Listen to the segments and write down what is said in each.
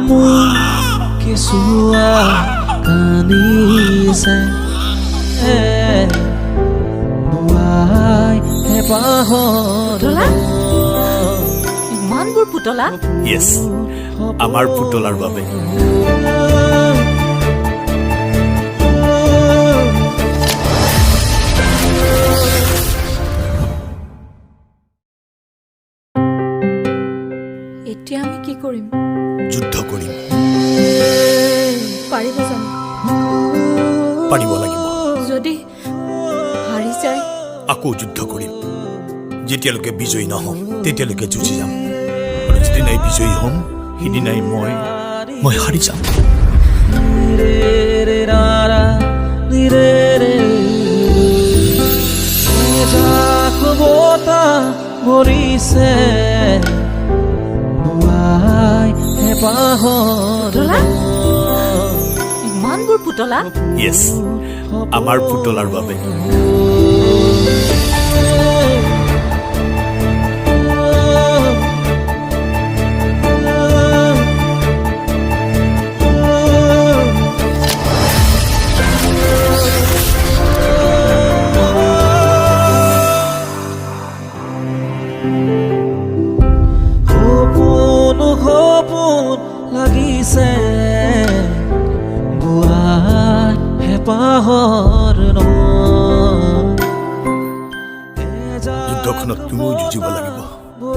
মোৰ Kesuwai Kandise বুৱাই হেপাহৰ ইমানবোৰ পুতলা ইয়েছ আমাৰ পুতলাৰ বাবে এতিয়া আমি কি কৰিম যুদ্ধ কৰিম পাৰিব জানো পাৰিব লাগিব যদি হাৰি যায় আকৌ যুদ্ধ কৰিম যেতিয়ালৈকে বিজয়ী নহওঁ তেতিয়ালৈকে যুঁজি যাম আৰু যেদিনাই বিজয়ী হ'ম সিদিনাই মই হাৰি যাম মৰিছে বুৱাই হেপাহৰ ইমানবোৰ পুতলা ইয়েছ আমাৰ পুতলাৰ বাবে লাগিছে বুৱাই হেপাহৰ যুদ্ধখনত তুমিও যুঁজিব লাগিব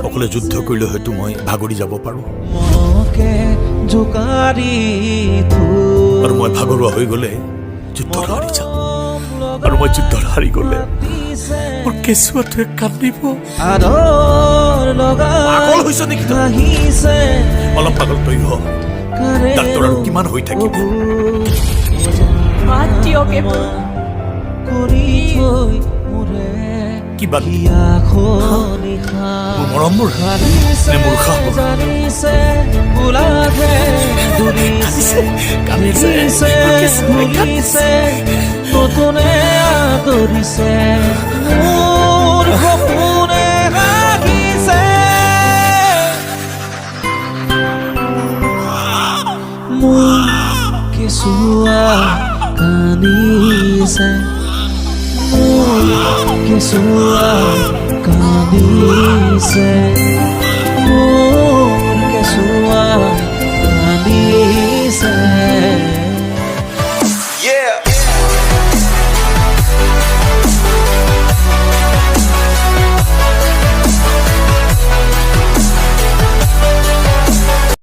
অকলে যুদ্ধ কৰিলে হয়তো মই ভাগৰি যাব পাৰোঁ আৰু মই ভাগৰুৱা হৈ গ'লে যুদ্ধত হাৰি যাম আৰু মই যুদ্ধত হাৰি গ'লে মোৰ কেঁচুৱাটোৱে কান্দিব পাগল হৈছ নেকি অলপ পাগল তই হ ডাক্তৰ আৰু কিমান হৈ থাকিব কিবা মোৰ মৰমবোৰ নে মোৰ নতুনে আদৰিছে মোৰ সপোনে হাগিছে মোৰ Kesuwai Kandise মোৰ Kesuwai Kandise